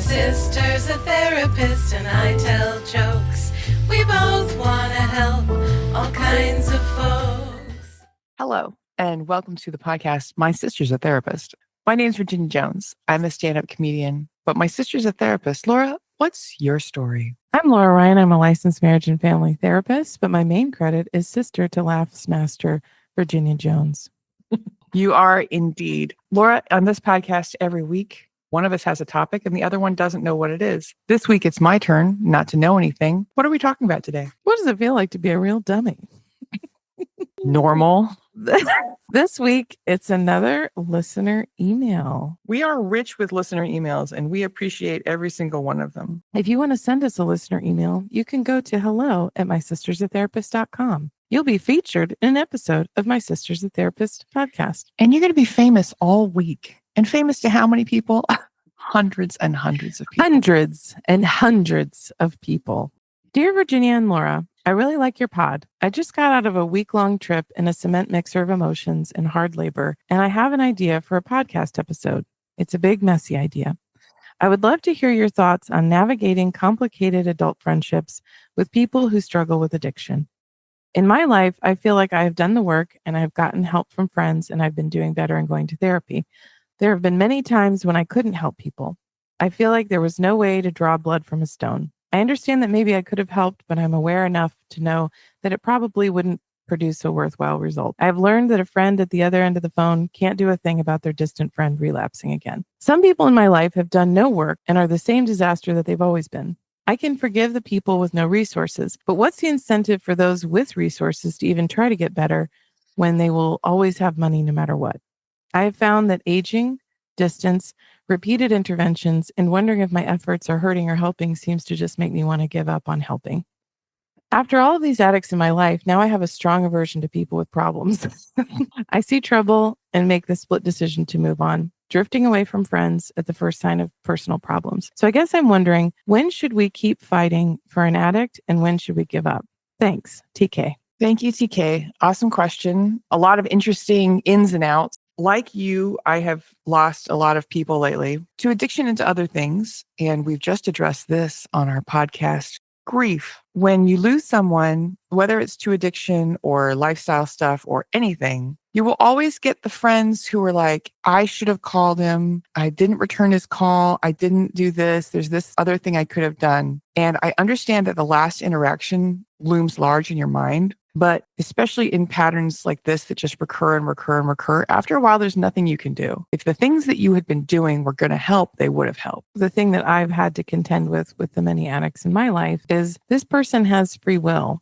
sister's a therapist and I tell jokes. We both want to help all kinds of folks. Hello, and welcome to the podcast, My Sister's a Therapist. My name's Virginia Jones. I'm a stand-up comedian, but my sister's a therapist. Laura, what's your story? I'm Laura Ryan. I'm a licensed marriage and family therapist, but my main credit is sister to Laughs Master Virginia Jones. You are indeed. Laura, on this podcast every week, one of us has a topic and the other one doesn't know what it is. This week, it's my turn not to know anything. What are we talking about today? What does it feel like to be a real dummy? Normal. This week, it's another listener email. We are rich with listener emails and we appreciate every single one of them. If you want to send us a listener email, you can go to hello@mysistersatherapist.com. You'll be featured in an episode of My Sister's a Therapist podcast. And you're going to be famous all week. And famous to how many people? Hundreds and hundreds of people. Hundreds and hundreds of people. Dear Virginia and Laura, I really like your pod. I just got out of a week-long trip in a cement mixer of emotions and hard labor, and I have an idea for a podcast episode. It's a big, messy idea. I would love to hear your thoughts on navigating complicated adult friendships with people who struggle with addiction. In my life, I feel like I have done the work and I've gotten help from friends and I've been doing better and going to therapy. There have been many times when I couldn't help people. I feel like there was no way to draw blood from a stone. I understand that maybe I could have helped, but I'm aware enough to know that it probably wouldn't produce a worthwhile result. I've learned that a friend at the other end of the phone can't do a thing about their distant friend relapsing again. Some people in my life have done no work and are the same disaster that they've always been. I can forgive the people with no resources, but what's the incentive for those with resources to even try to get better when they will always have money no matter what? I have found that aging, distance, repeated interventions, and wondering if my efforts are hurting or helping seems to just make me want to give up on helping. After all of these addicts in my life, now I have a strong aversion to people with problems. I see trouble and make the split decision to move on, drifting away from friends at the first sign of personal problems. So I guess I'm wondering, when should we keep fighting for an addict and when should we give up? Thanks, TK. Thank you, TK. Awesome question. A lot of interesting ins and outs. Like you, I have lost a lot of people lately to addiction and to other things. And we've just addressed this on our podcast, Grief. When you lose someone, whether it's to addiction or lifestyle stuff or anything, you will always get the friends who are like, I should have called him. I didn't return his call. I didn't do this. There's this other thing I could have done. And I understand that the last interaction looms large in your mind. But especially in patterns like this that just recur and recur and recur, after a while, there's nothing you can do. If the things that you had been doing were going to help, they would have helped. The thing that I've had to contend with the many addicts in my life is this person has free will,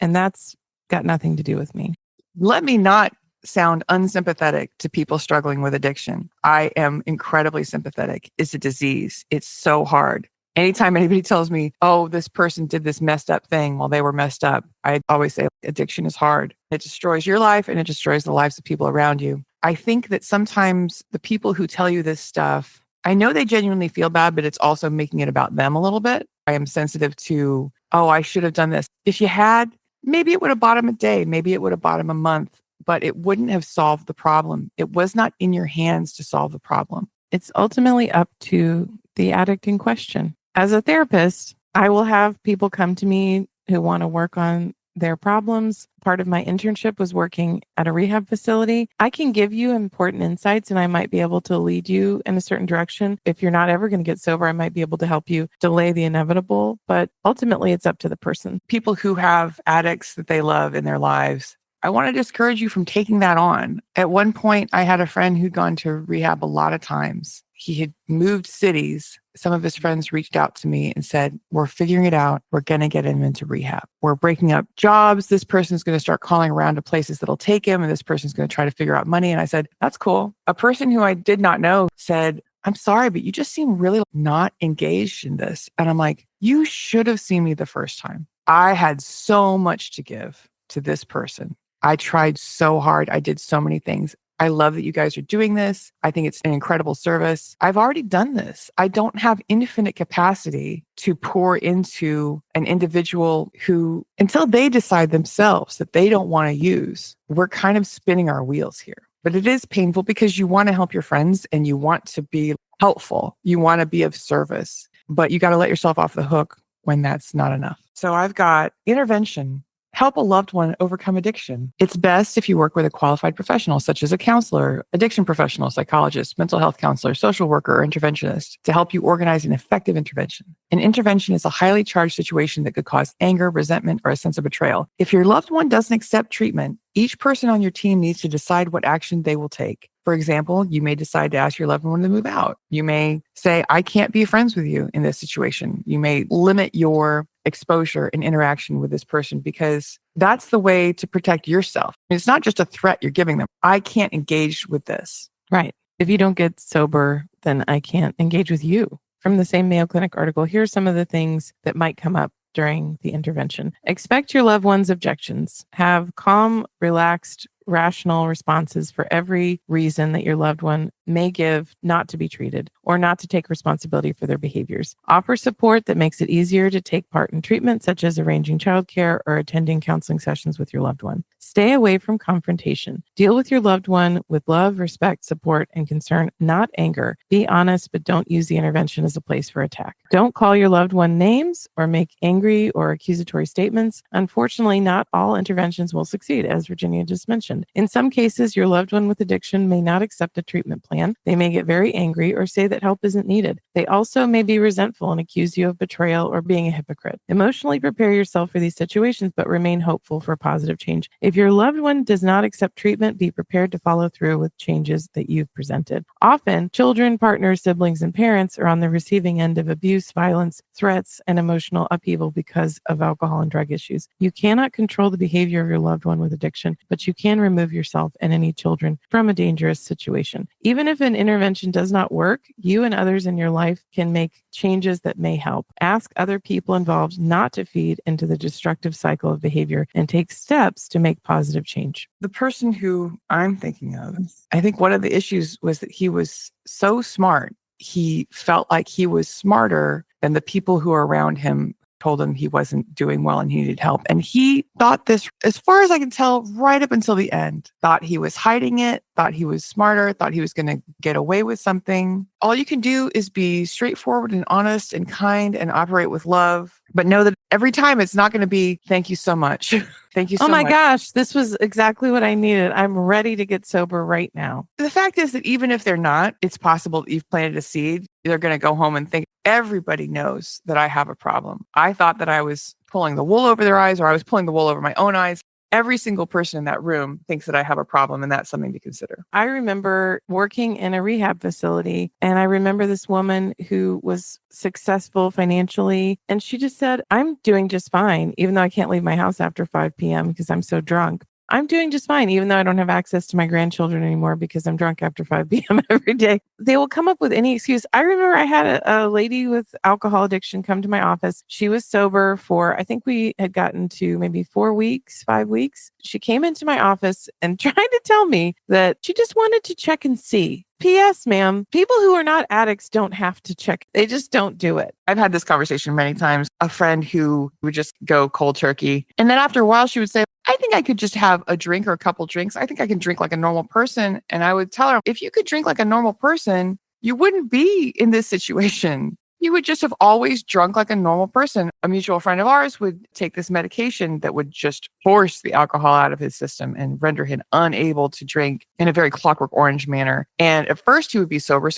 and that's got nothing to do with me. Let me not sound unsympathetic to people struggling with addiction. I am incredibly sympathetic. It's a disease. It's so hard. Anytime anybody tells me, oh, this person did this messed up thing while they were messed up, I always say addiction is hard. It destroys your life and it destroys the lives of people around you. I think that sometimes the people who tell you this stuff, I know they genuinely feel bad, but it's also making it about them a little bit. I am sensitive to, oh, I should have done this. If you had, maybe it would have bought him a day. Maybe it would have bought him a month, but it wouldn't have solved the problem. It was not in your hands to solve the problem. It's ultimately up to the addict in question. As a therapist, I will have people come to me who want to work on their problems. Part of my internship was working at a rehab facility. I can give you important insights and I might be able to lead you in a certain direction. If you're not ever going to get sober, I might be able to help you delay the inevitable, but ultimately it's up to the person. People who have addicts that they love in their lives, I want to discourage you from taking that on. At one point, I had a friend who'd gone to rehab a lot of times. He had moved cities. Some of his friends reached out to me and said, we're figuring it out. We're going to get him into rehab. We're breaking up jobs. This person's going to start calling around to places that'll take him. And this person's going to try to figure out money. And I said, that's cool. A person who I did not know said, I'm sorry, but you just seem really not engaged in this. And I'm like, you should have seen me the first time. I had so much to give to this person. I tried so hard. I did so many things. I love that you guys are doing this. I think it's an incredible service. I've already done this. I don't have infinite capacity to pour into an individual who, until they decide themselves that they don't want to use, we're kind of spinning our wheels here. But it is painful because you want to help your friends and you want to be helpful. You want to be of service, but you got to let yourself off the hook when that's not enough. So I've got intervention. Help a loved one overcome addiction. It's best if you work with a qualified professional, such as a counselor, addiction professional, psychologist, mental health counselor, social worker, or interventionist to help you organize an effective intervention. An intervention is a highly charged situation that could cause anger, resentment, or a sense of betrayal. If your loved one doesn't accept treatment, each person on your team needs to decide what action they will take. For example, you may decide to ask your loved one to move out. You may say, I can't be friends with you in this situation. You may limit your exposure and interaction with this person because that's the way to protect yourself. It's not just a threat you're giving them. I can't engage with this. Right. If you don't get sober, then I can't engage with you. From the same Mayo Clinic article, here are some of the things that might come up during the intervention. Expect your loved one's objections. Have calm, relaxed, rational responses for every reason that your loved one may give not to be treated or not to take responsibility for their behaviors. Offer support that makes it easier to take part in treatment, such as arranging childcare or attending counseling sessions with your loved one. Stay away from confrontation. Deal with your loved one with love, respect, support, and concern, not anger. Be honest, but don't use the intervention as a place for attack. Don't call your loved one names or make angry or accusatory statements. Unfortunately, not all interventions will succeed, as Virginia just mentioned. In some cases, your loved one with addiction may not accept a treatment plan. They may get very angry or say that help isn't needed. They also may be resentful and accuse you of betrayal or being a hypocrite. Emotionally prepare yourself for these situations, but remain hopeful for positive change. If your loved one does not accept treatment, be prepared to follow through with changes that you've presented. Often, children, partners, siblings, and parents are on the receiving end of abuse, violence, threats, and emotional upheaval because of alcohol and drug issues. You cannot control the behavior of your loved one with addiction, but you can remove yourself and any children from a dangerous situation. Even if an intervention does not work, you and others in your life can make changes that may help. Ask other people involved not to feed into the destructive cycle of behavior and take steps to make positive change. The person who I'm thinking of, I think one of the issues was that he was so smart. He felt like he was smarter than the people who are around him told him he wasn't doing well and he needed help. And he thought this, as far as I can tell, right up until the end, thought he was hiding it, thought he was smarter, thought he was going to get away with something. All you can do is be straightforward and honest and kind and operate with love, but know that every time it's not going to be, thank you so much. Thank you so much. Oh my gosh, this was exactly what I needed. I'm ready to get sober right now. The fact is that even if they're not, it's possible that you've planted a seed. They're going to go home and think, everybody knows that I have a problem. I thought that I was pulling the wool over their eyes, or I was pulling the wool over my own eyes. Every single person in that room thinks that I have a problem, and that's something to consider. I remember working in a rehab facility, and I remember this woman who was successful financially, and she just said, I'm doing just fine, even though I can't leave my house after 5 p.m. because I'm so drunk. I'm doing just fine, even though I don't have access to my grandchildren anymore because I'm drunk after 5 p.m. every day. They will come up with any excuse. I remember I had a lady with alcohol addiction come to my office. She was sober for, I think we had gotten to maybe 4 weeks, 5 weeks. She came into my office and tried to tell me that she just wanted to check and see. P.S., ma'am, people who are not addicts don't have to check. They just don't do it. I've had this conversation many times. A friend who would just go cold turkey. And then after a while, she would say, I think I could just have a drink or a couple drinks. I think I can drink like a normal person. And I would tell her, if you could drink like a normal person, you wouldn't be in this situation. You would just have always drunk like a normal person. A mutual friend of ours would take this medication that would just force the alcohol out of his system and render him unable to drink in a very Clockwork Orange manner. And at first he would be sober.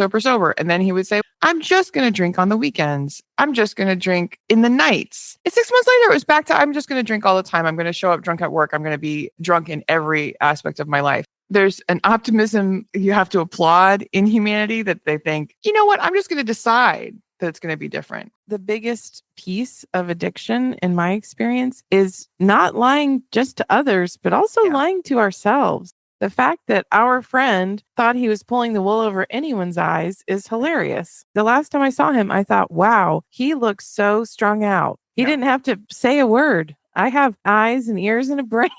And then he would say, I'm just going to drink on the weekends. I'm just going to drink in the nights. And 6 months later, it was back to, I'm just going to drink all the time. I'm going to show up drunk at work. I'm going to be drunk in every aspect of my life. There's an optimism you have to applaud in humanity that they think, you know what, I'm just going to decide that it's going to be different. The biggest piece of addiction, in my experience, is not lying just to others, but also lying to ourselves. The fact that our friend thought he was pulling the wool over anyone's eyes is hilarious. The last time I saw him, I thought, wow, he looks so strung out. He didn't have to say a word. I have eyes and ears and a brain.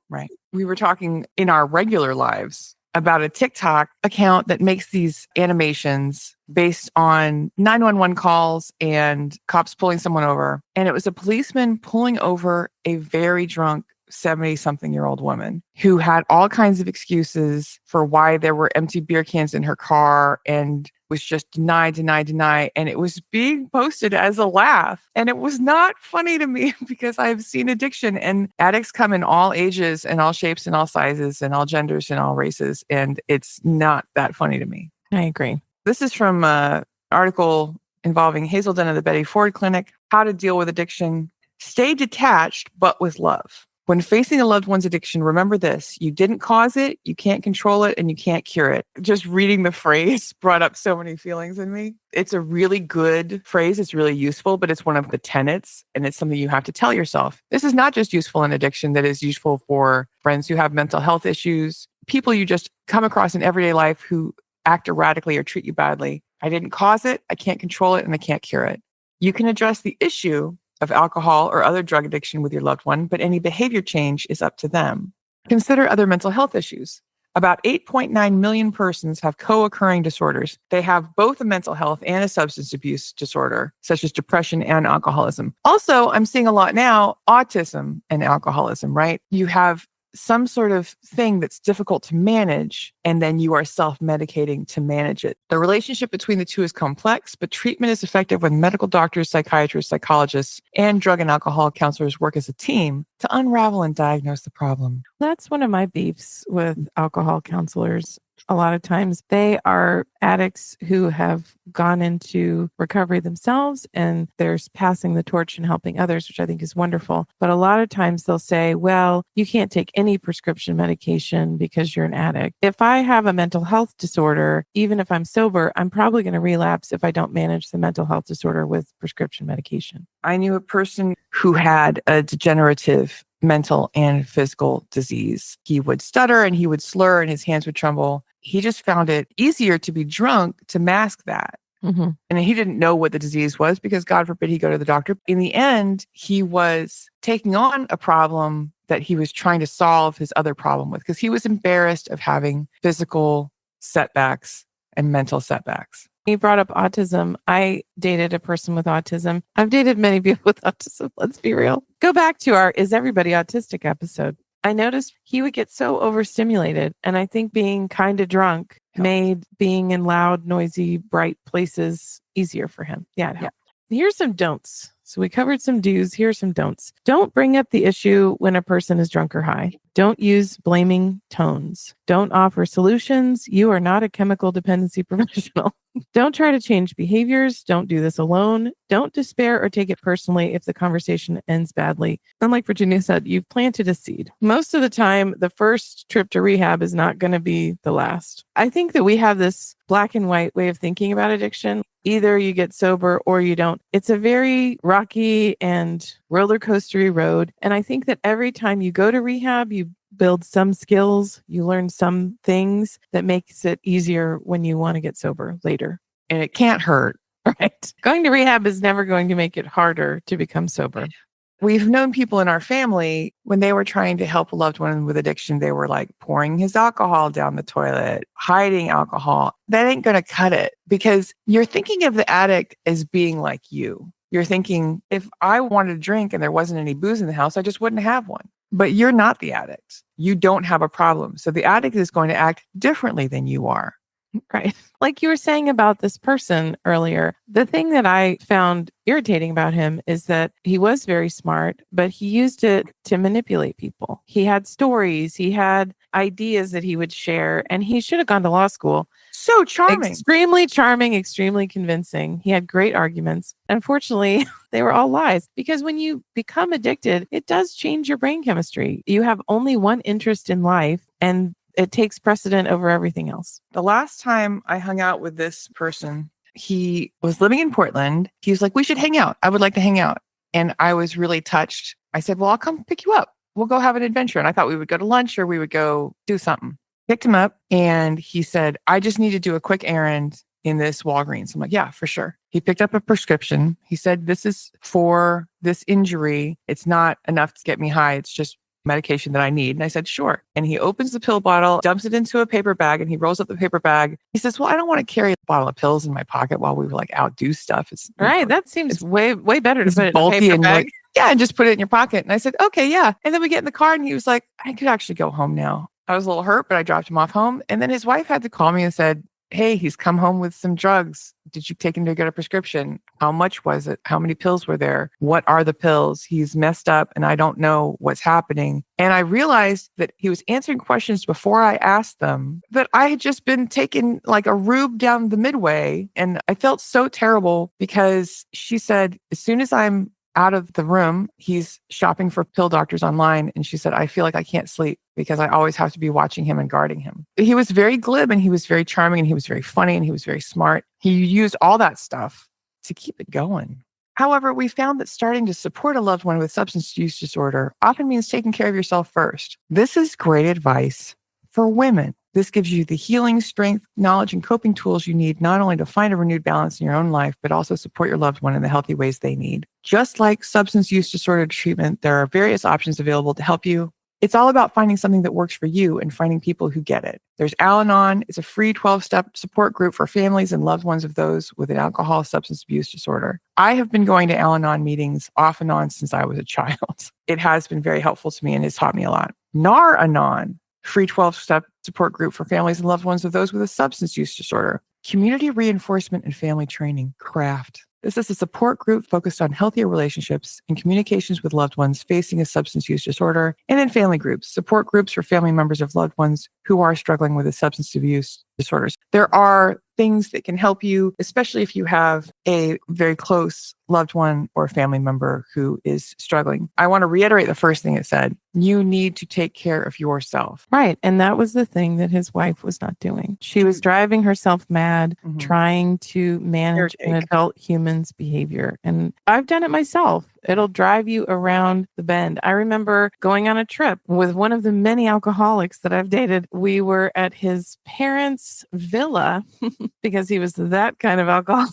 Right. We were talking in our regular lives about a TikTok account that makes these animations based on 911 calls and cops pulling someone over. And it was a policeman pulling over a very drunk 70-something-year-old woman who had all kinds of excuses for why there were empty beer cans in her car and was just denied. And it was being posted as a laugh. And it was not funny to me because I've seen addiction, and addicts come in all ages and all shapes and all sizes and all genders and all races. And it's not that funny to me. I agree. This is from an article involving Hazelden of the Betty Ford Clinic, How to Deal with Addiction. Stay detached, but with love. When facing a loved one's addiction, remember this: you didn't cause it, you can't control it, and you can't cure it. Just reading the phrase brought up so many feelings in me. It's a really good phrase. It's really useful, but it's one of the tenets, and it's something you have to tell yourself. This is not just useful in addiction, that is useful for friends who have mental health issues, people you just come across in everyday life who act erratically or treat you badly. I didn't cause it, I can't control it, and I can't cure it. You can address the issue of alcohol or other drug addiction with your loved one, but any behavior change is up to them. Consider other mental health issues. About 8.9 million persons have co-occurring disorders. They have both a mental health and a substance abuse disorder, such as depression and alcoholism. Also, I'm seeing a lot now, autism and alcoholism, right? You have some sort of thing that's difficult to manage, and then you are self-medicating to manage it. The relationship between the two is complex, but treatment is effective when medical doctors, psychiatrists, psychologists, and drug and alcohol counselors work as a team to unravel and diagnose the problem. That's one of my beefs with alcohol counselors. A lot of times they are addicts who have gone into recovery themselves, and they're passing the torch and helping others, which I think is wonderful. But a lot of times they'll say, well, you can't take any prescription medication because you're an addict. If I have a mental health disorder, even if I'm sober, I'm probably going to relapse if I don't manage the mental health disorder with prescription medication. I knew a person who had a degenerative mental and physical disease. He would stutter and he would slur and his hands would tremble. He just found it easier to be drunk to mask that. Mm-hmm. And he didn't know what the disease was because, God forbid, he go to the doctor. In the end, he was taking on a problem that he was trying to solve his other problem with, because he was embarrassed of having physical setbacks and mental setbacks. You brought up autism. I dated a person with autism. I've dated many people with autism. Let's be real. Go back to our Is Everybody Autistic episode. I noticed he would get so overstimulated. And I think being kind of drunk made being in loud, noisy, bright places easier for him. Yeah, it helped. Here's some don'ts. So we covered some do's. Here are some don'ts. Don't bring up the issue when a person is drunk or high. Don't use blaming tones. Don't offer solutions. You are not a chemical dependency professional. Don't try to change behaviors. Don't do this alone. Don't despair or take it personally if the conversation ends badly. And like Virginia said, you've planted a seed. Most of the time, the first trip to rehab is not going to be the last. I think that we have this black and white way of thinking about addiction. Either you get sober or you don't. It's a very rocky and roller coastery road. And I think that every time you go to rehab, you build some skills, you learn some things that makes it easier when you want to get sober later. And it can't hurt. Right. Going to rehab is never going to make it harder to become sober. We've known people in our family, when they were trying to help a loved one with addiction, they were like pouring his alcohol down the toilet, hiding alcohol. That ain't going to cut it, because you're thinking of the addict as being like you. You're thinking, if I wanted to drink and there wasn't any booze in the house, I just wouldn't have one. But you're not the addict. You don't have a problem. So the addict is going to act differently than you are. Right. Like you were saying about this person earlier, the thing that I found irritating about him is that he was very smart, but he used it to manipulate people. He had stories, he had ideas that he would share, and he should have gone to law school. So charming. Extremely charming, extremely convincing. He had great arguments. Unfortunately, they were all lies, because when you become addicted, it does change your brain chemistry. You have only one interest in life, and it takes precedent over everything else. The last time I hung out with this person, he was living in Portland. He was like, we should hang out. I would like to hang out. And I was really touched. I said, well, I'll come pick you up. We'll go have an adventure. And I thought we would go to lunch or we would go do something. Picked him up and he said, I just need to do a quick errand in this Walgreens. I'm like, yeah, for sure. He picked up a prescription. He said, this is for this injury. It's not enough to get me high. It's just medication that I need? And I said, sure. And he opens the pill bottle, dumps it into a paper bag, and he rolls up the paper bag. He says, well, I don't want to carry a bottle of pills in my pocket while we like outdo stuff. It's right. That seems way better to it's put it in a bulky paper and bag. like, yeah, and just put it in your pocket. And I said, okay, yeah. And then we get in the car and he was like, I could actually go home now. I was a little hurt, but I dropped him off home. And then his wife had to call me and said, hey, he's come home with some drugs. Did you take him to get a prescription? How much was it? How many pills were there? What are the pills? He's messed up and I don't know what's happening. And I realized that he was answering questions before I asked them, that I had just been taking like a rube down the midway. And I felt so terrible because she said, as soon as I'm out of the room, he's shopping for pill doctors online. And she said, I feel like I can't sleep because I always have to be watching him and guarding him. He was very glib and he was very charming and he was very funny and he was very smart. He used all that stuff to keep it going. However, we found that starting to support a loved one with substance use disorder often means taking care of yourself first. This is great advice for women. This gives you the healing, strength, knowledge, and coping tools you need not only to find a renewed balance in your own life, but also support your loved one in the healthy ways they need. Just like substance use disorder treatment, there are various options available to help you. It's all about finding something that works for you and finding people who get it. There's Al-Anon. It's a free 12-step support group for families and loved ones of those with an alcohol substance abuse disorder. I have been going to Al-Anon meetings off and on since I was a child. It has been very helpful to me and has taught me a lot. Nar-Anon, free 12-step support group for families and loved ones of those with a substance use disorder. Community reinforcement and family training, CRAFT. This is a support group focused on healthier relationships and communications with loved ones facing a substance use disorder, and then family groups, support groups for family members of loved ones who are struggling with a substance abuse disorders. There are things that can help you, especially if you have a very close loved one or family member who is struggling. I want to reiterate the first thing it said. You need to take care of yourself. Right. And that was the thing that his wife was not doing. She was driving herself mad, trying to manage an adult human's behavior. And I've done it myself. It'll drive you around the bend. I remember going on a trip with one of the many alcoholics that I've dated. We were at his parents' villa because he was that kind of alcoholic.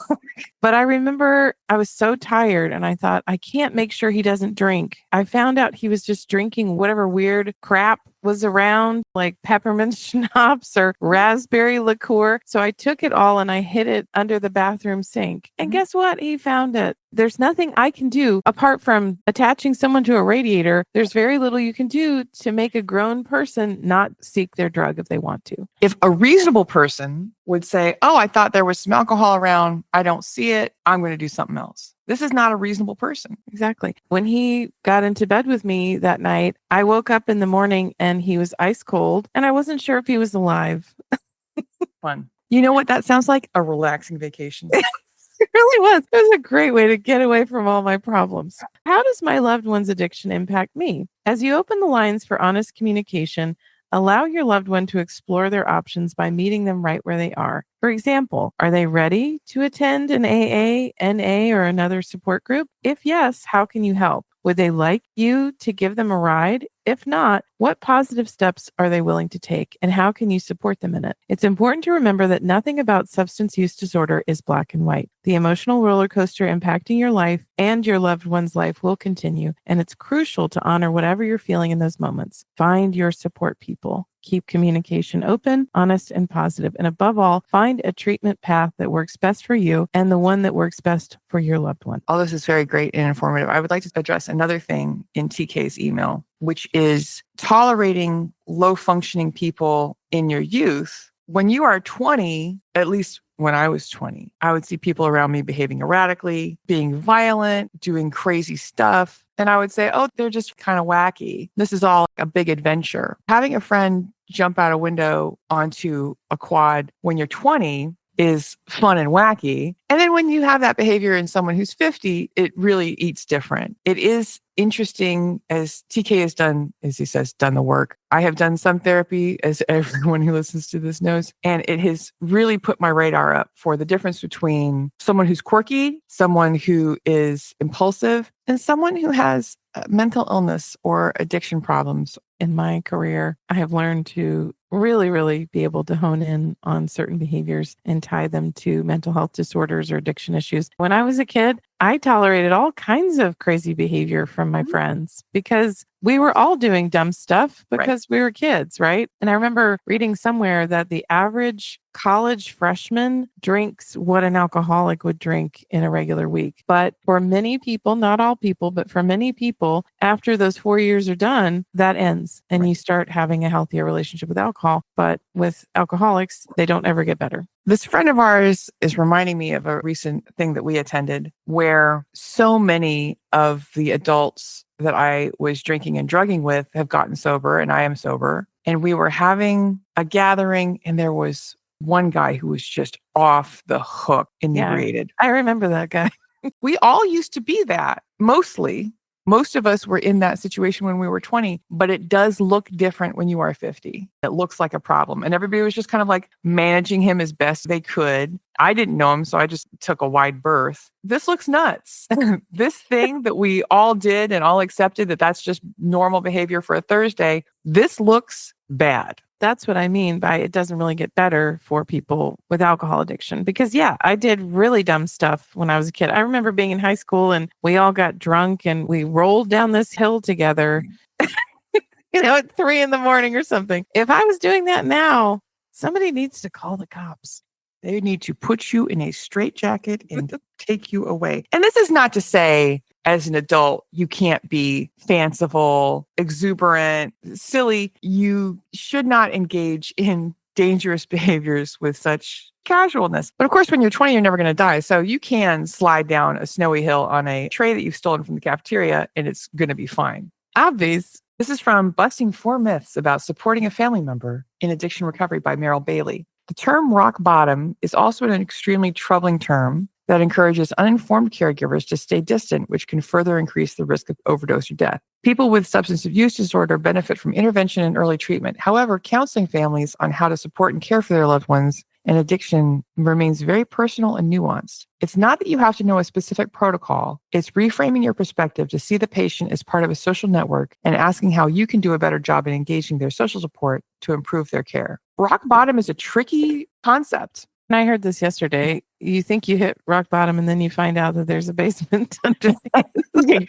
But I remember I was so tired and I thought, I can't make sure he doesn't drink. I found out he was just drinking whatever weird crap was around, like peppermint schnapps or raspberry liqueur. So I took it all and I hid it under the bathroom sink. And guess what? He found it. There's nothing I can do apart from attaching someone to a radiator. There's very little you can do to make a grown person not seek their drug if they want to. If a reasonable person would say, oh, I thought there was some alcohol around, I don't see it, I'm going to do something else. This is not a reasonable person. Exactly. When he got into bed with me that night, I woke up in the morning and he was ice cold and I wasn't sure if he was alive. Fun. You know what that sounds like? A relaxing vacation. It really was. It was a great way to get away from all my problems. How does my loved one's addiction impact me? As you open the lines for honest communication, allow your loved one to explore their options by meeting them right where they are. For example, are they ready to attend an AA, NA, or another support group? If yes, how can you help? Would they like you to give them a ride? If not, what positive steps are they willing to take and how can you support them in it? It's important to remember that nothing about substance use disorder is black and white. The emotional roller coaster impacting your life and your loved one's life will continue, and it's crucial to honor whatever you're feeling in those moments. Find your support people. Keep communication open, honest, and positive. And above all, find a treatment path that works best for you and the one that works best for your loved one. All this is very great and informative. I would like to address another thing in TK's email, which is tolerating low functioning people in your youth. When you are 20, at least when I was 20, I would see people around me behaving erratically, being violent, doing crazy stuff. And I would say, oh, they're just kind of wacky. This is all a big adventure. Having a friend jump out a window onto a quad when you're 20 is fun and wacky. And then when you have that behavior in someone who's 50, it really eats different. It is interesting, as TK has done, as he says, done the work. I have done some therapy, as everyone who listens to this knows, and it has really put my radar up for the difference between someone who's quirky, someone who is impulsive, and someone who has mental illness or addiction problems. In my career, I have learned to really be able to hone in on certain behaviors and tie them to mental health disorders or addiction issues. When I was a kid, I tolerated all kinds of crazy behavior from my friends because we were all doing dumb stuff because we were kids, right? And I remember reading somewhere that the average college freshman drinks what an alcoholic would drink in a regular week. But for many people, not all people, but for many people, after those 4 years are done, that ends and you start having a healthier relationship with alcohol. But with alcoholics, they don't ever get better. This friend of ours is reminding me of a recent thing that we attended where so many of the adults that I was drinking and drugging with have gotten sober, and I am sober. And we were having a gathering, and there was one guy who was just off the hook, inebriated. I remember that guy. We all used to be that, mostly. Most of us were in that situation when we were 20, but it does look different when you are 50. It looks like a problem. And everybody was just kind of like managing him as best they could. I didn't know him, so I just took a wide berth. This looks nuts. This thing that we all did and all accepted that that's just normal behavior for a Thursday, this looks bad. That's what I mean by it doesn't really get better for people with alcohol addiction. Because I did really dumb stuff when I was a kid. I remember being in high school and we all got drunk and we rolled down this hill together, at 3 a.m. or something. If I was doing that now, somebody needs to call the cops. They need to put you in a straitjacket and take you away. And this is not to say, as an adult, you can't be fanciful, exuberant, silly. You should not engage in dangerous behaviors with such casualness. But of course, when you're 20, you're never going to die. So you can slide down a snowy hill on a tray that you've stolen from the cafeteria, and it's going to be fine. Obvious. This is from Busting 4 Myths About Supporting a Family Member in Addiction Recovery by Meryl Bailey. The term rock bottom is also an extremely troubling term that encourages uninformed caregivers to stay distant, which can further increase the risk of overdose or death. People with substance abuse disorder benefit from intervention and early treatment. However, counseling families on how to support and care for their loved ones in addiction remains very personal and nuanced. It's not that you have to know a specific protocol. It's reframing your perspective to see the patient as part of a social network and asking how you can do a better job in engaging their social support to improve their care. Rock bottom is a tricky concept. And I heard this yesterday. You think you hit rock bottom and then you find out that there's a basement underneath.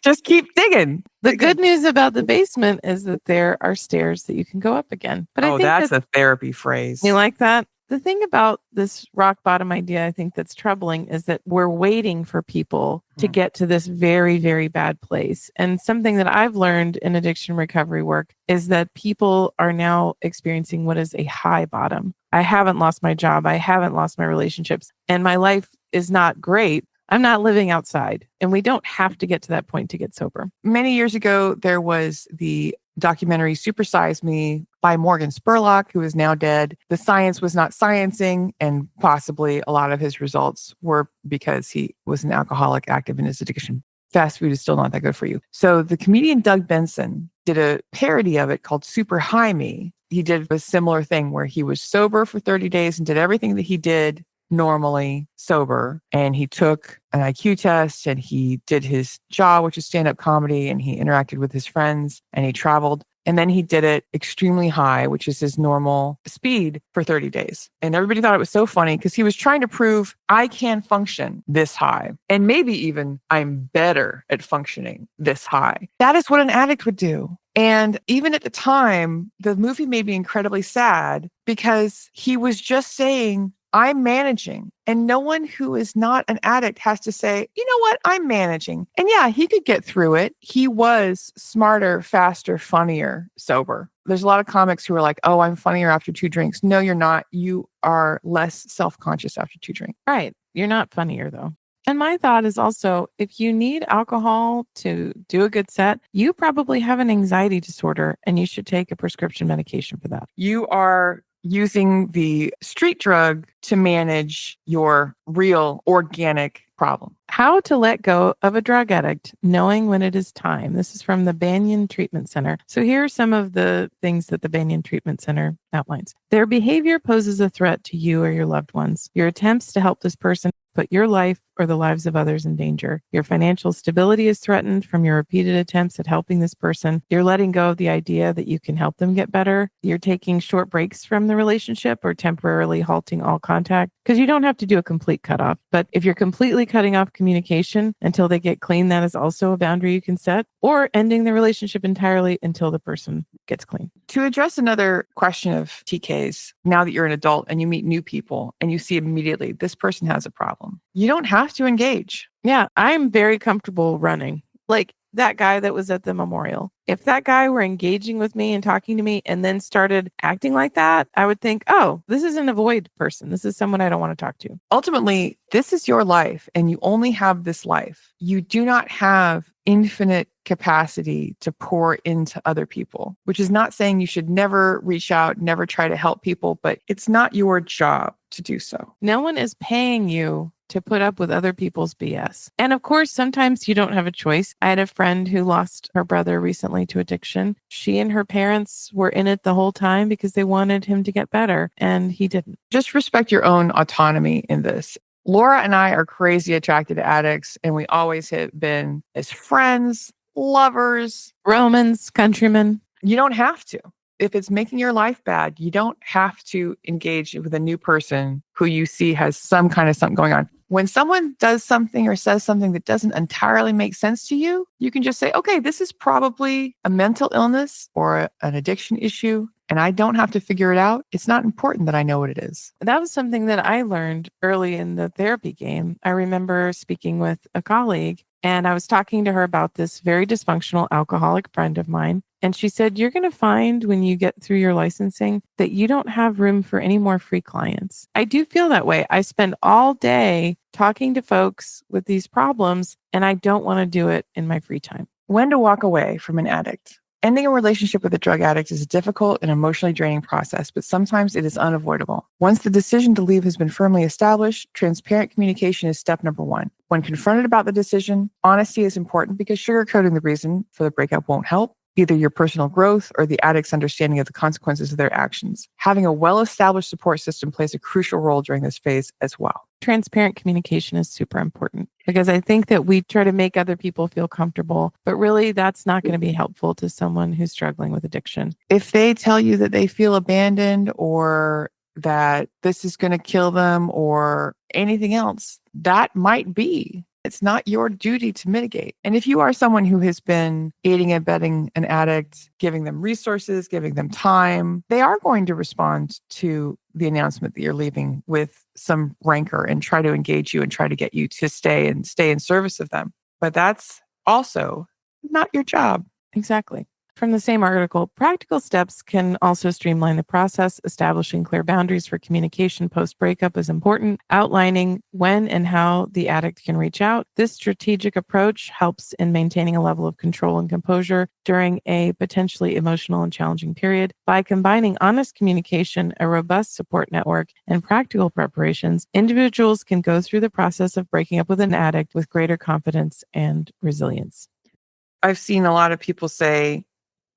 Just keep digging. The good news about the basement is that there are stairs that you can go up again. But I think that's a therapy phrase. You like that? The thing about this rock bottom idea, I think that's troubling is that we're waiting for people to get to this very, very bad place. And something that I've learned in addiction recovery work is that people are now experiencing what is a high bottom. I haven't lost my job. I haven't lost my relationships. And my life is not great. I'm not living outside. And we don't have to get to that point to get sober. Many years ago, there was the documentary Supersize Me by Morgan Spurlock, who is now dead. The science was not sciencing, and possibly a lot of his results were because he was an alcoholic active in his addiction. Fast food is still not that good for you. So the comedian Doug Benson did a parody of it called Super High Me. He did a similar thing where he was sober for 30 days and did everything that he did normally sober. And he took an IQ test and he did his job, which is stand-up comedy, and he interacted with his friends and he traveled. And then he did it extremely high, which is his normal speed, for 30 days. And everybody thought it was so funny because he was trying to prove I can function this high. And maybe even I'm better at functioning this high. That is what an addict would do. And even at the time, the movie made me incredibly sad because he was just saying, I'm managing. And no one who is not an addict has to say, you know what, I'm managing. And yeah, he could get through it. He was smarter, faster, funnier, sober. There's a lot of comics who are like, oh, I'm funnier after 2 drinks. No, you're not. You are less self-conscious after 2 drinks. Right. You're not funnier though. And my thought is also, if you need alcohol to do a good set, you probably have an anxiety disorder and you should take a prescription medication for that. You are using the street drug to manage your real organic problem. How to let go of a drug addict, knowing when it is time. This is from the Banyan Treatment Center. So here are some of the things that the Banyan Treatment Center outlines. Their behavior poses a threat to you or your loved ones. Your attempts to help this person put your life or the lives of others in danger. Your financial stability is threatened from your repeated attempts at helping this person. You're letting go of the idea that you can help them get better. You're taking short breaks from the relationship or temporarily halting all contact, because you don't have to do a complete cutoff. But if you're completely cutting off communication until they get clean, that is also a boundary you can set, or ending the relationship entirely until the person gets clean. To address another question of TK's, now that you're an adult and you meet new people and you see immediately this person has a problem, you don't have to engage. Yeah, I'm very comfortable running. Like that guy that was at the memorial. If that guy were engaging with me and talking to me and then started acting like that, I would think, oh, this is an avoid person. This is someone I don't want to talk to. Ultimately, this is your life and you only have this life. You do not have infinite capacity to pour into other people, which is not saying you should never reach out, never try to help people, but it's not your job to do so. No one is paying you to put up with other people's BS. And of course, sometimes you don't have a choice. I had a friend who lost her brother recently to addiction. She and her parents were in it the whole time because they wanted him to get better, and he didn't. Just respect your own autonomy in this. Laura and I are crazy attracted to addicts, and we always have been as friends, lovers, Romans, countrymen. You don't have to. If it's making your life bad, you don't have to engage with a new person who you see has some kind of something going on. When someone does something or says something that doesn't entirely make sense to you, you can just say, okay, this is probably a mental illness or an addiction issue, and I don't have to figure it out. It's not important that I know what it is. That was something that I learned early in the therapy game. I remember speaking with a colleague, and I was talking to her about this very dysfunctional alcoholic friend of mine. And she said, you're going to find when you get through your licensing that you don't have room for any more free clients. I do feel that way. I spend all day talking to folks with these problems, and I don't want to do it in my free time. When to walk away from an addict. Ending a relationship with a drug addict is a difficult and emotionally draining process, but sometimes it is unavoidable. Once the decision to leave has been firmly established, transparent communication is step number one. When confronted about the decision, honesty is important because sugarcoating the reason for the breakup won't help either your personal growth or the addict's understanding of the consequences of their actions. Having a well-established support system plays a crucial role during this phase as well. Transparent communication is super important because I think that we try to make other people feel comfortable, but really that's not going to be helpful to someone who's struggling with addiction. If they tell you that they feel abandoned or that this is going to kill them or anything else, that might be. It's not your duty to mitigate. And if you are someone who has been aiding and abetting an addict, giving them resources, giving them time, they are going to respond to the announcement that you're leaving with some rancor and try to engage you and try to get you to stay in service of them. But that's also not your job. Exactly. From the same article, practical steps can also streamline the process. Establishing clear boundaries for communication post-breakup is important. Outlining when and how the addict can reach out. This strategic approach helps in maintaining a level of control and composure during a potentially emotional and challenging period. By combining honest communication, a robust support network, and practical preparations, individuals can go through the process of breaking up with an addict with greater confidence and resilience. I've seen a lot of people say,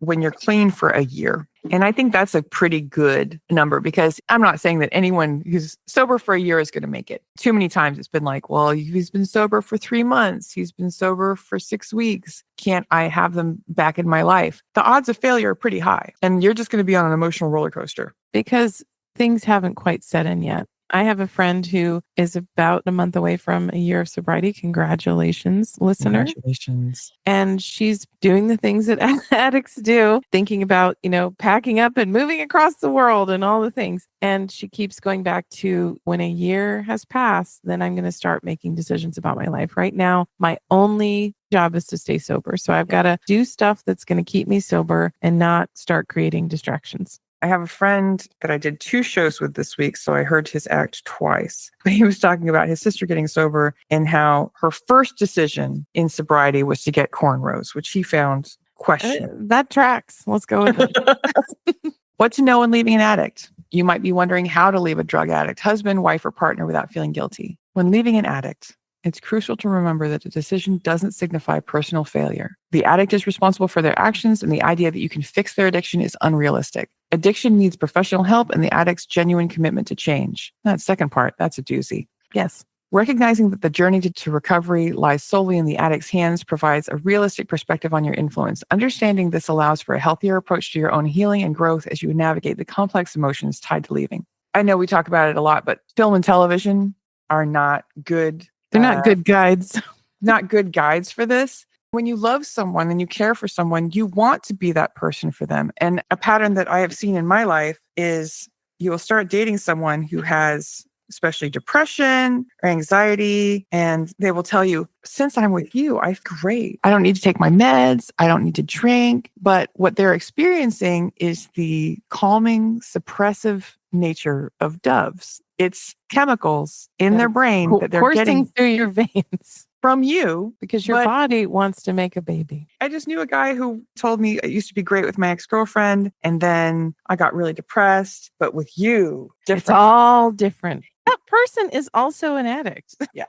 when you're clean for a year. And I think that's a pretty good number because I'm not saying that anyone who's sober for a year is going to make it. Too many times it's been like, well, he's been sober for 3 months. He's been sober for 6 weeks. Can't I have them back in my life? The odds of failure are pretty high. And you're just going to be on an emotional roller coaster. Because things haven't quite set in yet. I have a friend who is about a month away from a year of sobriety. Congratulations, listener. Congratulations. And she's doing the things that addicts do, thinking about, packing up and moving across the world and all the things. And she keeps going back to when a year has passed, then I'm going to start making decisions about my life. Right now, my only job is to stay sober. So I've got to do stuff that's going to keep me sober and not start creating distractions. I have a friend that I did 2 shows with this week, so I heard his act twice. He was talking about his sister getting sober and how her first decision in sobriety was to get cornrows, which he found questionable. That tracks. Let's go with it. What to know when leaving an addict? You might be wondering how to leave a drug addict, husband, wife, or partner without feeling guilty. When leaving an addict, it's crucial to remember that a decision doesn't signify personal failure. The addict is responsible for their actions, and the idea that you can fix their addiction is unrealistic. Addiction needs professional help and the addict's genuine commitment to change. That second part, that's a doozy. Yes. Recognizing that the journey to recovery lies solely in the addict's hands provides a realistic perspective on your influence. Understanding this allows for a healthier approach to your own healing and growth as you navigate the complex emotions tied to leaving. I know we talk about it a lot, but film and television are not good. They're not good guides. Not good guides for this. When you love someone and you care for someone, you want to be that person for them. And a pattern that I have seen in my life is you will start dating someone who has especially depression or anxiety, and they will tell you, since I'm with you, I feel great. I don't need to take my meds. I don't need to drink. But what they're experiencing is the calming, suppressive nature of doves. It's chemicals in their brain that they're coursing getting through your veins from you. because your body wants to make a baby. I just knew a guy who told me it used to be great with my ex-girlfriend, and then I got really depressed. But with you, different. It's all different. That person is also an addict. Yeah.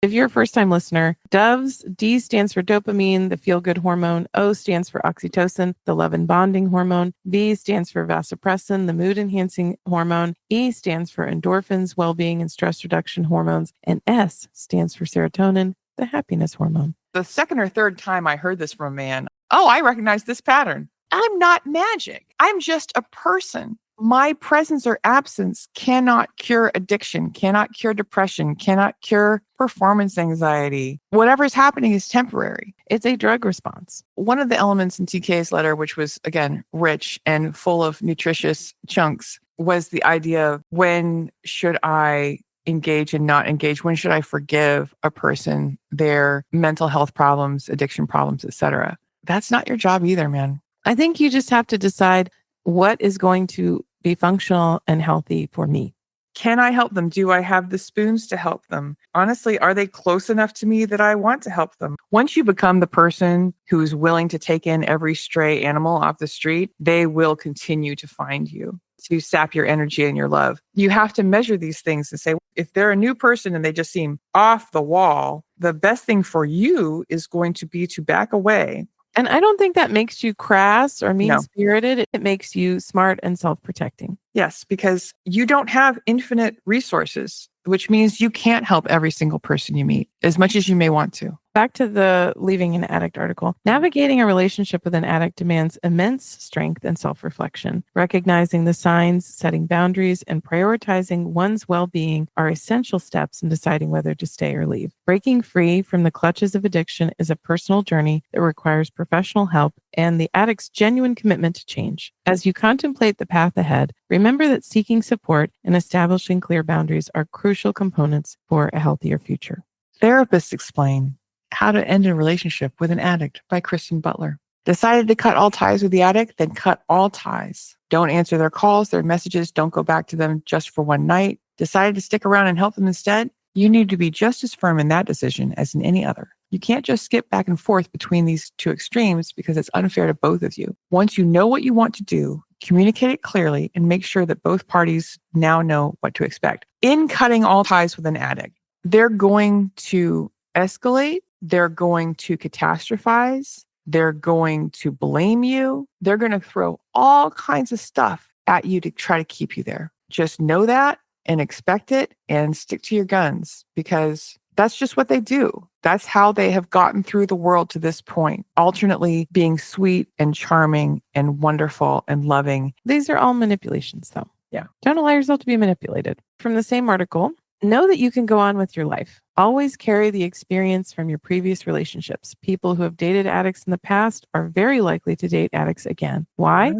If you're a first-time listener, doves, D stands for dopamine, the feel-good hormone. O stands for oxytocin, the love and bonding hormone. V stands for vasopressin, the mood-enhancing hormone. E stands for endorphins, well-being and stress reduction hormones. And S stands for serotonin, the happiness hormone. The second or third time I heard this from a man, I recognize this pattern. I'm not magic. I'm just a person. My presence or absence cannot cure addiction, cannot cure depression, cannot cure performance anxiety. Whatever's happening is temporary. It's a drug response. One of the elements in TK's letter, which was, again, rich and full of nutritious chunks, was the idea of when should I engage and not engage? When should I forgive a person their mental health problems, addiction problems, etc.? That's not your job either, man. I think you just have to decide what is going to be functional and healthy for me. Can I help them? Do I have the spoons to help them? Honestly, are they close enough to me that I want to help them? Once you become the person who's willing to take in every stray animal off the street, they will continue to find you to sap your energy and your love. You have to measure these things and say, if they're a new person and they just seem off the wall, the best thing for you is going to be to back away. And I don't think that makes you crass or mean-spirited. It makes you smart and self-protecting. Yes, because you don't have infinite resources, which means you can't help every single person you meet as much as you may want to. Back to the Leaving an Addict article. Navigating a relationship with an addict demands immense strength and self-reflection. Recognizing the signs, setting boundaries, and prioritizing one's well-being are essential steps in deciding whether to stay or leave. Breaking free from the clutches of addiction is a personal journey that requires professional help and the addict's genuine commitment to change. As you contemplate the path ahead, remember that seeking support and establishing clear boundaries are crucial components for a healthier future. Therapists explain How to End a Relationship with an Addict by Kristen Butler. Decided to cut all ties with the addict? Then cut all ties. Don't answer their calls, their messages. Don't go back to them just for one night. Decided to stick around and help them instead? You need to be just as firm in that decision as in any other. You can't just skip back and forth between these two extremes because it's unfair to both of you. Once you know what you want to do, communicate it clearly and make sure that both parties now know what to expect. In cutting all ties with an addict, they're going to escalate. They're going to catastrophize. They're going to blame you. They're going to throw all kinds of stuff at you to try to keep you there. Just know that and expect it and stick to your guns because that's just what they do. That's how they have gotten through the world to this point, alternately being sweet and charming and wonderful and loving. These are all manipulations, though. Yeah. Don't allow yourself to be manipulated. From the same article, know that you can go on with your life. Always carry the experience from your previous relationships. People who have dated addicts in the past are very likely to date addicts again. Why?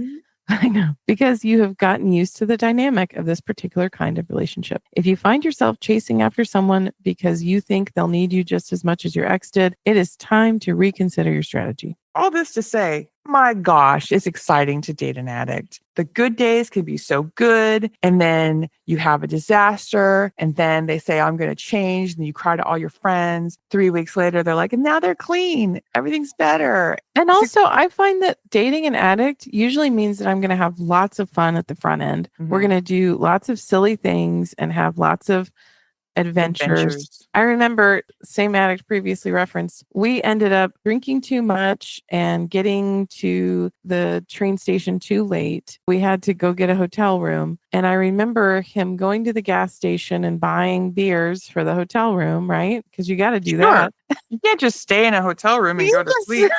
I know, because you have gotten used to the dynamic of this particular kind of relationship. If you find yourself chasing after someone because you think they'll need you just as much as your ex did, it is time to reconsider your strategy. All this to say, my gosh, it's exciting to date an addict. The good days can be so good. And then you have a disaster. And then they say, I'm going to change. And you cry to all your friends. 3 weeks later, they're like, and now they're clean. Everything's better. And also, I find that dating an addict usually means that I'm going to have lots of fun at the front end. Mhm. We're going to do lots of silly things and have lots of adventures. I remember, same addict previously referenced, we ended up drinking too much and getting to the train station too late. We had to go get a hotel room. And I remember him going to the gas station and buying beers for the hotel room, right? Because you got to do that. You can't just stay in a hotel room and go to sleep.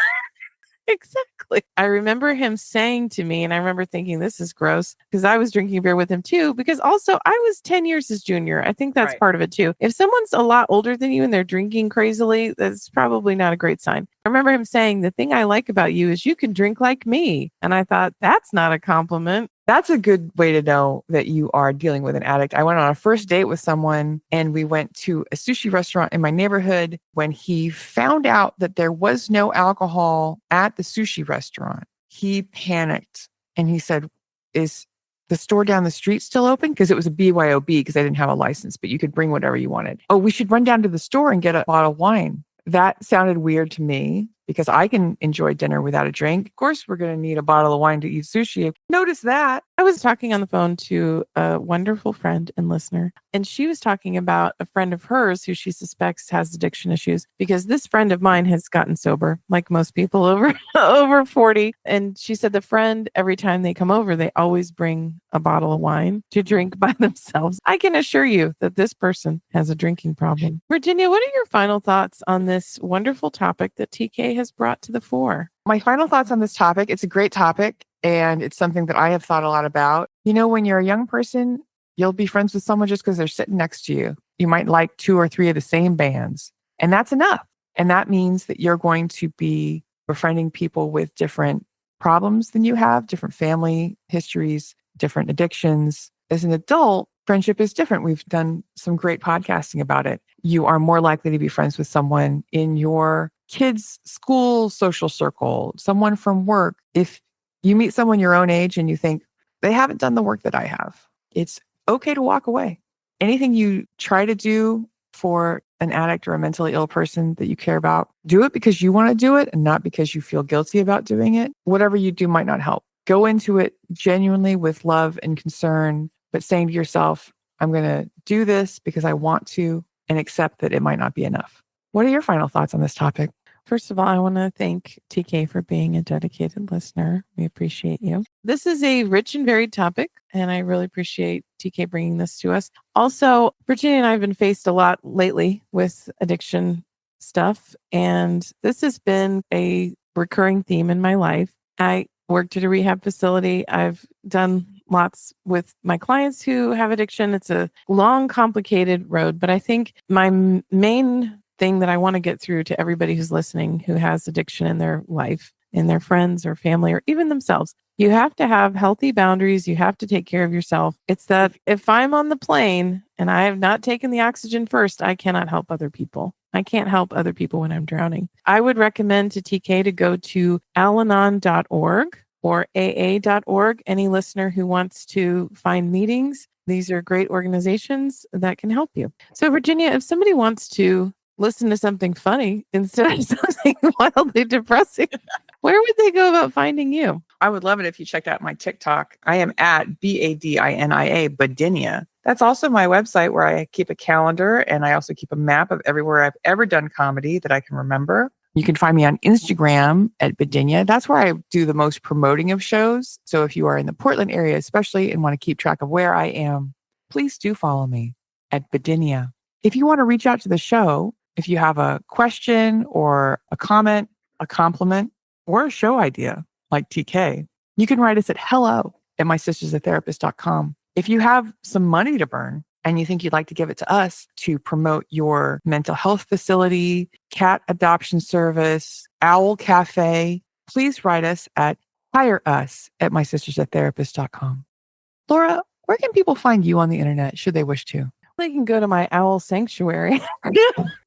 Exactly. I remember him saying to me, and I remember thinking, this is gross, because I was drinking beer with him too, because also I was 10 years his junior. I think that's part of it too. If someone's a lot older than you and they're drinking crazily, that's probably not a great sign. I remember him saying, the thing I like about you is you can drink like me. And I thought, that's not a compliment. That's a good way to know that you are dealing with an addict. I went on a first date with someone and we went to a sushi restaurant in my neighborhood. When he found out that there was no alcohol at the sushi restaurant, he panicked and he said, is the store down the street still open? Because it was a BYOB because I didn't have a license, but you could bring whatever you wanted. Oh, we should run down to the store and get a bottle of wine. That sounded weird to me because I can enjoy dinner without a drink. Of course, we're going to need a bottle of wine to eat sushi. Notice that. I was talking on the phone to a wonderful friend and listener, and she was talking about a friend of hers who she suspects has addiction issues because this friend of mine has gotten sober, like most people over 40. And she said the friend, every time they come over, they always bring a bottle of wine to drink by themselves. I can assure you that this person has a drinking problem. Virginia, what are your final thoughts on this wonderful topic that TK has brought to the fore? My final thoughts on this topic, it's a great topic and it's something that I have thought a lot about. You know, when you're a young person, you'll be friends with someone just because they're sitting next to you. You might like 2 or 3 of the same bands, and that's enough. And that means that you're going to be befriending people with different problems than you have, different family histories, different addictions. As an adult, friendship is different. We've done some great podcasting about it. You are more likely to be friends with someone in your kids' school social circle, someone from work. If you meet someone your own age and you think they haven't done the work that I have, it's okay to walk away. Anything you try to do for an addict or a mentally ill person that you care about, do it because you want to do it and not because you feel guilty about doing it. Whatever you do might not help. Go into it genuinely with love and concern, but saying to yourself, I'm going to do this because I want to, and accept that it might not be enough. What are your final thoughts on this topic? First of all, I want to thank TK for being a dedicated listener. We appreciate you. This is a rich and varied topic, and I really appreciate TK bringing this to us. Also, Virginia and I have been faced a lot lately with addiction stuff, and this has been a recurring theme in my life. I worked at a rehab facility. I've done lots with my clients who have addiction. It's a long, complicated road, but I think my main thing that I want to get through to everybody who's listening who has addiction in their life, in their friends or family, or even themselves, you have to have healthy boundaries. You have to take care of yourself. It's that if I'm on the plane and I have not taken the oxygen first, I cannot help other people. I can't help other people when I'm drowning. I would recommend to TK to go to alanon.org or aa.org. Any listener who wants to find meetings, these are great organizations that can help you. So Virginia, if somebody wants to listen to something funny instead of something wildly depressing, where would they go about finding you? I would love it if you checked out my TikTok. I am at BADINIA, Badinia. That's also my website where I keep a calendar and I also keep a map of everywhere I've ever done comedy that I can remember. You can find me on Instagram at Badinia. That's where I do the most promoting of shows. So if you are in the Portland area, especially, and want to keep track of where I am, please do follow me at Badinia. If you want to reach out to the show, if you have a question or a comment, a compliment, or a show idea like TK, you can write us at hello@mysistersatherapist.com. If you have some money to burn and you think you'd like to give it to us to promote your mental health facility, cat adoption service, owl cafe, please write us at hireus@mysistersatherapist.com. Laura, where can people find you on the internet should they wish to? They can go to my owl sanctuary.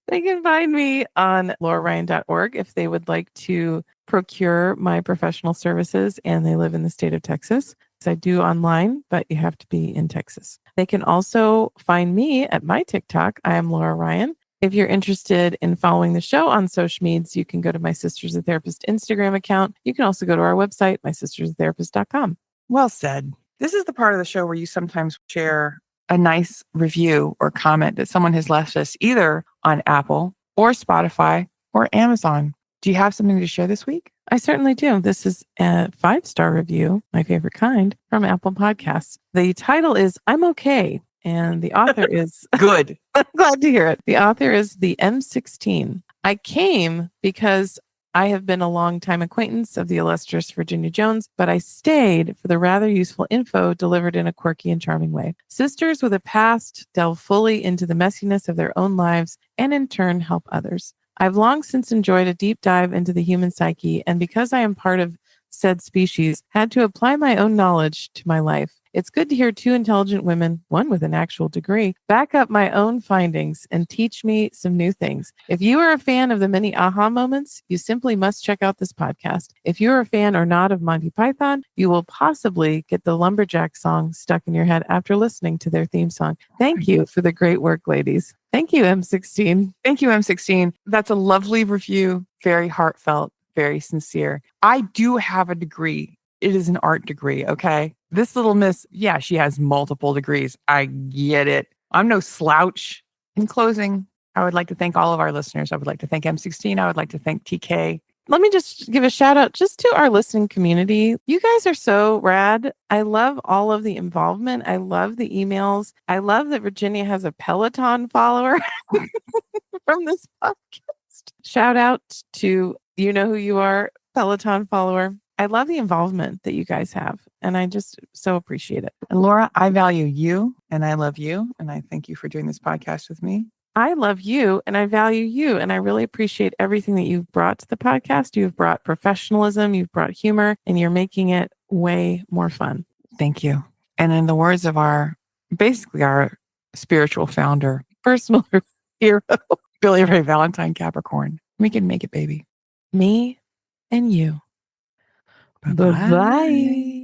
They can find me on lauraryan.org if they would like to procure my professional services and they live in the state of Texas. I do online, but you have to be in Texas. They can also find me at my TikTok. I am Laura Ryan. If you're interested in following the show on social medias, you can go to My Sister's a Therapist Instagram account. You can also go to our website, mysistersatherapist.com. Well said. This is the part of the show where you sometimes share a nice review or comment that someone has left us either on Apple or Spotify or Amazon. Do you have something to share this week? I certainly do. This is a 5-star review, my favorite kind, from Apple Podcasts. The title is I'm Okay. And the author is Good. I'm glad to hear it. The author is the M16. I came because I have been a longtime acquaintance of the illustrious Virginia Jones, but I stayed for the rather useful info delivered in a quirky and charming way. Sisters with a past delve fully into the messiness of their own lives and in turn help others. I've long since enjoyed a deep dive into the human psyche, and because I am part of said species, had to apply my own knowledge to my life. It's good to hear two intelligent women, one with an actual degree, back up my own findings and teach me some new things. If you are a fan of the many aha moments, you simply must check out this podcast. If you're a fan or not of Monty Python, you will possibly get the lumberjack song stuck in your head after listening to their theme song. Thank you for the great work, ladies. Thank you, M16. Thank you, M16. That's a lovely review. Very heartfelt, very sincere. I do have a degree. It is an art degree, okay? This little miss, yeah, she has multiple degrees. I get it. I'm no slouch. In closing, I would like to thank all of our listeners. I would like to thank M16. I would like to thank TK. Let me just give a shout out just to our listening community. You guys are so rad. I love all of the involvement. I love the emails. I love that Virginia has a Peloton follower from this podcast. Shout out to you know who you are, Peloton follower. I love the involvement that you guys have, and I just so appreciate it. And Laura, I value you and I love you. And I thank you for doing this podcast with me. I love you and I value you. And I really appreciate everything that you've brought to the podcast. You've brought professionalism, you've brought humor, and you're making it way more fun. Thank you. And in the words of our spiritual founder, Personal hero, Billy Ray Valentine Capricorn, we can make it, baby. me and you. Bye-bye.